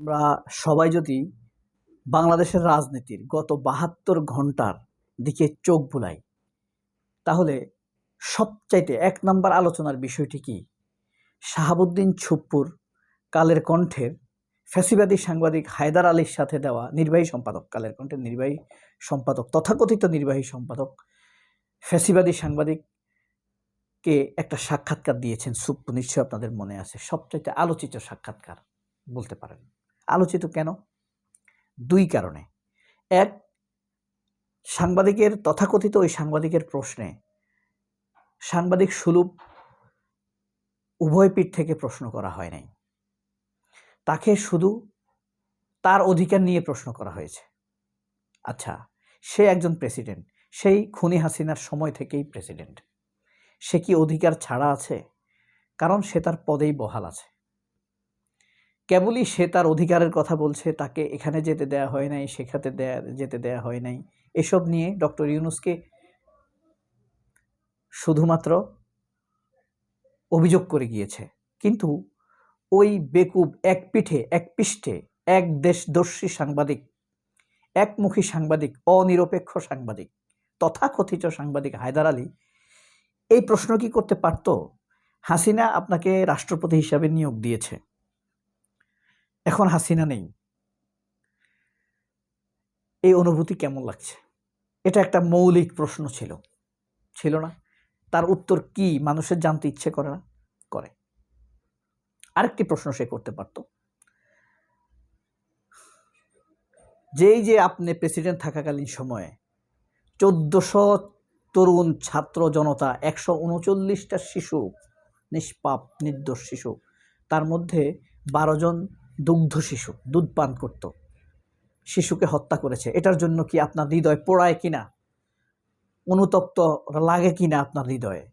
আমরা সবাই যদি বাংলাদেশের রাজনীতির গত ৭২ ঘন্টার দিকে চোখ বুলাই, তাহলে সবচাইতে ১ নাম্বার আলোচনার বিষয়টি কি? শাহাবুদ্দিন ছুপ্পুর কালের কণ্ঠের ফ্যাসিবাদী সাংবাদিক হায়দার আলীর সাথে দেওয়া নির্বাহী সম্পাদক, কালের কণ্ঠের নির্বাহী সম্পাদক, তথাকথিত নির্বাহী সম্পাদক ফ্যাসিবাদী সাংবাদিককে একটা সাক্ষাৎকার দিয়েছেন ছুপ্পু, নিশ্চয়ই আপনাদের মনে আছে। সবচাইতে আলোচিত সাক্ষাৎকার বলতে পারেন। আলোচিত কেন? ২ কারণে। ১, সাংবাদিকের তথাকথিত ওই সাংবাদিকের প্রশ্নে সাংবাদিক সুলভ উভয় পিঠ থেকে প্রশ্ন করা হয় নাই। তাকে শুধু তার অধিকার নিয়ে প্রশ্ন করা হয়েছে। আচ্ছা, সে একজন প্রেসিডেন্ট, সেই খুনি হাসিনার সময় থেকেই প্রেসিডেন্ট। সে কি অধিকার ছাড়া আছে? কারণ সে তার পদেই বহাল আছে। কেবলই সে তার অধিকারের কথা বলছে, তাকে এখানে যেতে দেয়া হয় নাই, সেখানে যেতে দেয়া হয় নাই, এসব নিয়ে ডক্টর ইউনূসকে শুধুমাত্র অভিযোগ করে গিয়েছে। কিন্তু ওই বেকুব একপৃষ্ঠে এক দেশদর্শী সাংবাদিক, একমুখী সাংবাদিক, অনিরপেক্ষ সাংবাদিক, তথাকথিত সাংবাদিক হায়দার আলী এই প্রশ্ন কি করতে পারত? হাসিনা আপনাকে রাষ্ট্রপতি হিসাবে নিয়োগ দিয়েছে, এখন হাসিনা নেই, এই অনুভূতি কেমন লাগছে? এটা একটা মৌলিক প্রশ্ন ছিল না? তার উত্তর কি মানুষের জানতে ইচ্ছে করে না? করে। আরেকটি প্রশ্ন সে করতে পারত, যেই যে আপনি প্রেসিডেন্ট থাকাকালীন সময়ে ১৪০০ তরুণ ছাত্র জনতা, ১৩৯টা শিশু, নিষ্পাপ নির্দোষ শিশু, তার মধ্যে ১২ জন দুগ্ধ শিশু, দুধ পান করত, শিশুকে হত্যা করেছে। এটার জন্য কি আপনার হৃদয় পোড়ায় কিনা, অনুতপ্ত লাগে কিনা আপনার হৃদয়ে?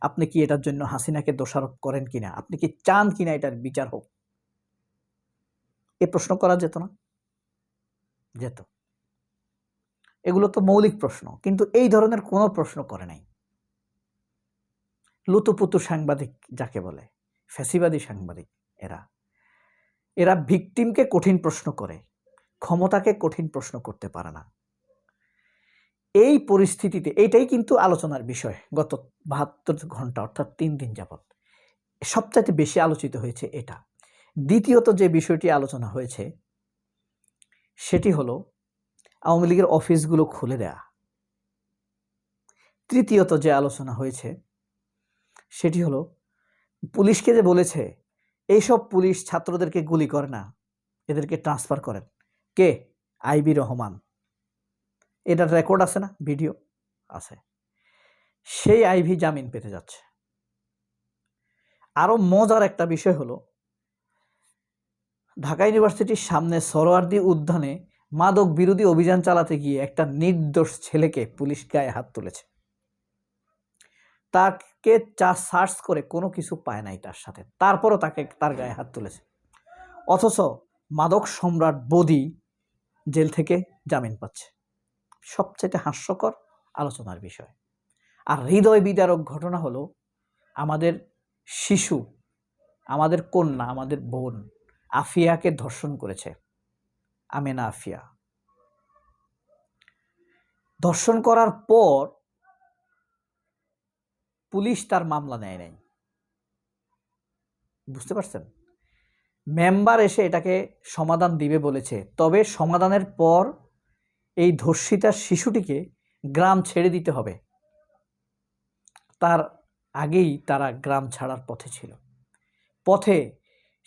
আপনি কি এটার জন্য হাসিনাকে দোষারোপ করেন কিনা? আপনি কি চান কিনা এটার বিচার হোক? এ প্রশ্ন করা যেত না? যেত। এগুলো তো মৌলিক প্রশ্ন, কিন্তু এই ধরনের কোনো প্রশ্ন করে নাই। লুতুপুতু সাংবাদিক যাকে বলে, ফ্যাসিবাদী সাংবাদিক, এরা ভিকটিমকে কঠিন প্রশ্ন করে, ক্ষমতাকে কঠিন প্রশ্ন করতে পারে না। এই পরিস্থিতিতে এটাই কিন্তু আলোচনার বিষয় গত ৭২ ঘন্টা, অর্থাৎ ৩ দিন যাবৎ সবচাইতে বেশি আলোচিত হয়েছে এটা। দ্বিতীয়ত যে বিষয়টি আলোচনা হয়েছে সেটি হলো আওয়ামী লীগের অফিসগুলো খুলে দেয়া। তৃতীয়ত যে আলোচনা হয়েছে সেটি হলো পুলিশকে যে বলেছে এইসব পুলিশ ছাত্রদেরকে গুলি করে না, এদেরকে ট্রান্সফার করেন। কে? আইবি রহমান। এটার রেকর্ড আছে না? ভিডিও আছে। সেই আইভি জামিন পেতে যাচ্ছে। আরো মজার একটা বিষয় হলো, ঢাকা ইউনিভার্সিটির সামনে সরোয়ার্দী উদ্যানে মাদক বিরোধী অভিযান চালাতে গিয়ে একটা নির্দোষ ছেলেকে পুলিশ গায়ে হাত তুলেছে। তাকে সার্চ করে কোনো কিছু পায় নাই তার সাথে, তারপরও তার গায়ে হাত তুলেছে। অথচ মাদক সম্রাট বদি জেল থেকে জামিন পাচ্ছে। সবচেয়ে হাস্যকর আলোচনার বিষয়। আর হৃদয় বিদারক ঘটনা হলো, আমাদের শিশু, আমাদের কন্যা, আমাদের বোন আফিয়াকে ধর্ষণ করেছে, আমেনা আফিয়া। ধর্ষণ করার পর পুলিশ তার মামলা নেয় নাই। বুঝতে পারছেন? মেম্বার এসে এটাকে সমাধান দিবে বলেছে, তবে সমাধানের পর এই ধর্ষিতা শিশুটিকে গ্রাম ছেড়ে দিতে হবে। তার আগেই তারা গ্রাম ছাড়ার পথে ছিল।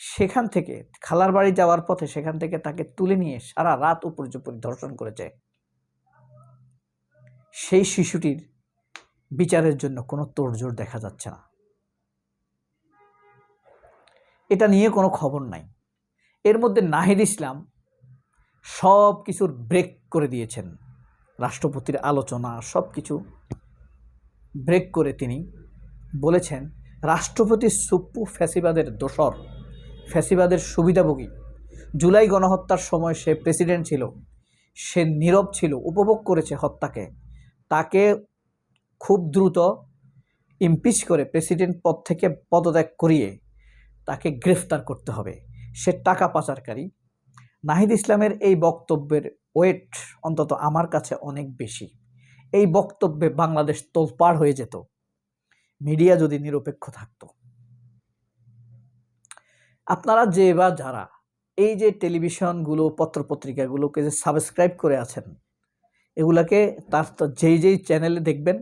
সেখান থেকে খালার বাড়ি যাওয়ার পথে সেখান থেকে তাকে তুলে নিয়ে সারা রাত উপর্যুপরি ধর্ষণ করেছে। সেই শিশুটির বিচারের জন্য কোনো তোড়জোড় দেখা যাচ্ছে না। এটা নিয়ে কোনো খবর নাই। এর মধ্যে নাহিদ ইসলাম সব কিছুর ব্রেক করে দিয়েছেন। রাষ্ট্রপতির আলোচনা সব কিছু ব্রেক করে তিনি বলেছেন, রাষ্ট্রপতি ছুপ্পু ফ্যাসিবাদের দোসর, ফ্যাসিবাদের সুবিধাভোগী। জুলাই গণহত্যার সময় সে প্রেসিডেন্ট ছিল, সে নীরব ছিল, উপভোগ করেছে হত্যাকে। তাকে খুব দ্রুত ইমপিচ করে প্রেসিডেন্ট পদ থেকে পদত্যাগ করিয়ে তাকে গ্রেফতার করতে হবে। সে টাকা পাচারকারী। নাহিদ ইসলামের এই বক্তব্যের ওয়েট অন্তত আমার কাছে অনেক বেশি। এই বক্তব্যে বাংলাদেশ তোলপাড় হয়ে যেত মিডিয়া যদি নিরপেক্ষ থাকতো। আপনারা যে বা যারা এই যে টেলিভিশনগুলো পত্রপত্রিকাগুলোকে যে সাবস্ক্রাইব করে আছেন, এগুলাকে তার যেই চ্যানেলে দেখবেন,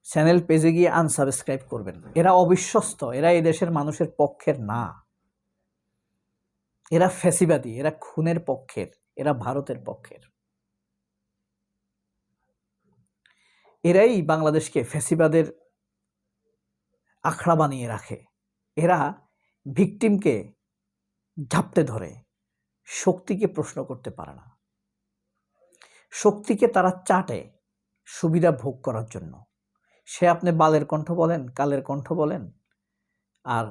চ্যানেল পেজে গিয়ে আনসাবস্ক্রাইব করবেন। এরা অবিশ্বস্ত, এরা এই দেশের মানুষের পক্ষের না, এরা ফ্যাসিবাদী, এরা খুনের পক্ষের, এরা ভারতের পক্ষের। এরাই বাংলাদেশকে ফ্যাসিবাদের আখড়া বানিয়ে রাখে। এরা ভিকটিমকে ঝাপটে ধরে, শক্তিকে প্রশ্ন করতে পারে না। শক্তিকে তারা চাটে সুবিধা ভোগ করার জন্য। সে আপনি বালের কণ্ঠ বলেন, কালের কণ্ঠ বলেন, আর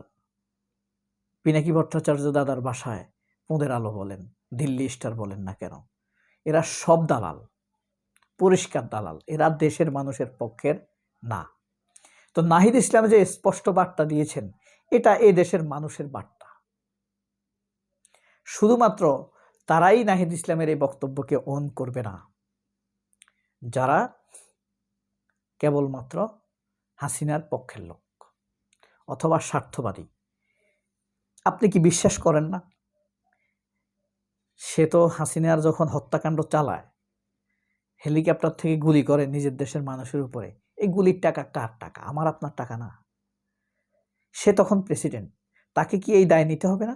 পিনাকি ভট্টাচার্য দাদার ভাষায় পোঁদের আলো বলেন, দিল্লি স্টার বলেন না কেন, এরা সব দালাল, পরিষ্কার দালাল। এরা দেশের মানুষের পক্ষের না। তো নাহিদ ইসলাম যে স্পষ্ট বার্তা দিয়েছেন, এটা এই দেশের মানুষের বার্তা। শুধুমাত্র তারাই নাহিদ ইসলামের এই বক্তব্যকে অন করবে না, যারা কেবলমাত্র হাসিনার পক্ষের লোক অথবা স্বার্থবাদী। আপনি কি বিশ্বাস করেন না? সে তো হাসিনার যখন হত্যাকাণ্ড চালায়, হেলিকপ্টার থেকে গুলি করে নিজের দেশের মানুষের উপরে, এই গুলির টাকা কার টাকা? আমার আপনার টাকা না। সে তখন প্রেসিডেন্ট, তাকে কি এই দায় নিতে হবে না?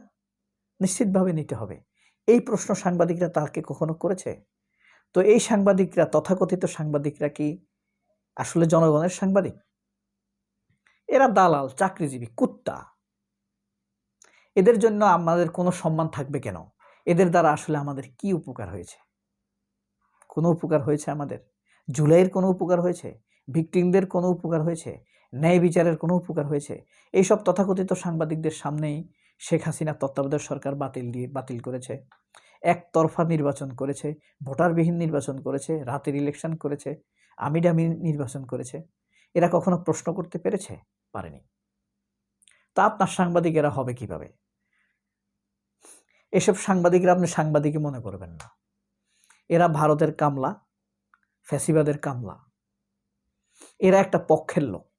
নিশ্চিতভাবে নিতে হবে। এই প্রশ্ন সাংবাদিকরা তাকে কখনো করেছে? তো এই সাংবাদিকরা, তথাকথিত সাংবাদিকরা কি আসলে জনগণের সাংবাদিক? এরা দালাল, চাকরিজীবী, কুত্তা। এদের জন্য আমাদের কোনো সম্মান থাকবে কেন? এদের দ্বারা আসলে আমাদের কি উপকার হয়েছে? কোনো উপকার হয়েছে আমাদের? জুলাইয়ের কোনো উপকার হয়েছে? ভিকটিমদের কোনো উপকার হয়েছে? ন্যায় বিচারের কোনো উপকার হয়েছে? এইসব তথাকথিত সাংবাদিকদের সামনেই শেখ হাসিনা তত্ত্বাবধায়ক সরকার বাতিল করেছে, একতরফা নির্বাচন করেছে, ভোটারবিহীন নির্বাচন করেছে, রাতের ইলেকশন করেছে, আমিডামি নির্বাচন করেছে। এরা কখনো প্রশ্ন করতে পেরেছে? পারেনি। তা আপনার সাংবাদিকেরা হবে কিভাবে? এসব সাংবাদিকরা আপনি সাংবাদিকই মনে করবেন না। এরা ভারতের কামলা, ফ্যাসিবাদের কামলা। এরা একটা পক্ষের লোক।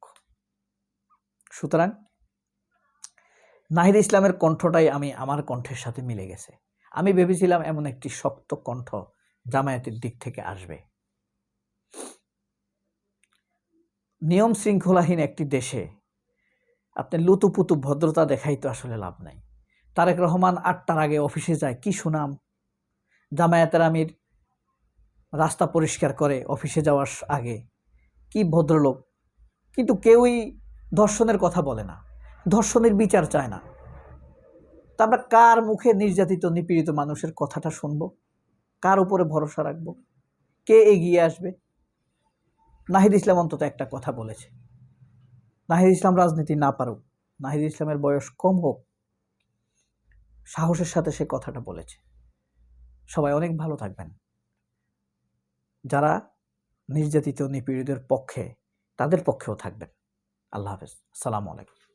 সুতরাং নাহিদ ইসলামের কণ্ঠটাই আমার কণ্ঠের সাথে মিলে গেছে। আমি ভেবেছিলাম এমন একটি শক্ত কণ্ঠ জামায়াতের দিক থেকে আসবে। নিয়ম শৃঙ্খলাহীন একটি দেশে আপনি লুতুপুতু ভদ্রতা দেখাই তো আসলে লাভ নাই। তারেক রহমান ৮টার আগে অফিসে যায়, কি সুনাম। জামায়াতের আমির রাস্তা পরিষ্কার করে অফিসে যাওয়ার আগে, কি ভদ্রলোক। কিন্তু কেউই ধর্ষণের কথা বলে না, ধর্ষণের বিচার চায় না। তা আমরা কার মুখে নির্যাতিত নিপীড়িত মানুষের কথাটা শুনবো? কার উপরে ভরসা রাখবো? কে এগিয়ে আসবে? নাহিদ ইসলাম অন্তত একটা কথা বলেছে। নাহিদ ইসলাম রাজনীতি না পারুক, নাহিদ ইসলামের বয়স কম হোক, সাহসের সাথে সে কথাটা বলেছে। সবাই অনেক ভালো থাকবেন। যারা নির্যাতিত নিপীড়িতের পক্ষে, তাদের পক্ষেও থাকবেন। আল্লাহ হাফেজ। আসসালামু আলাইকুম।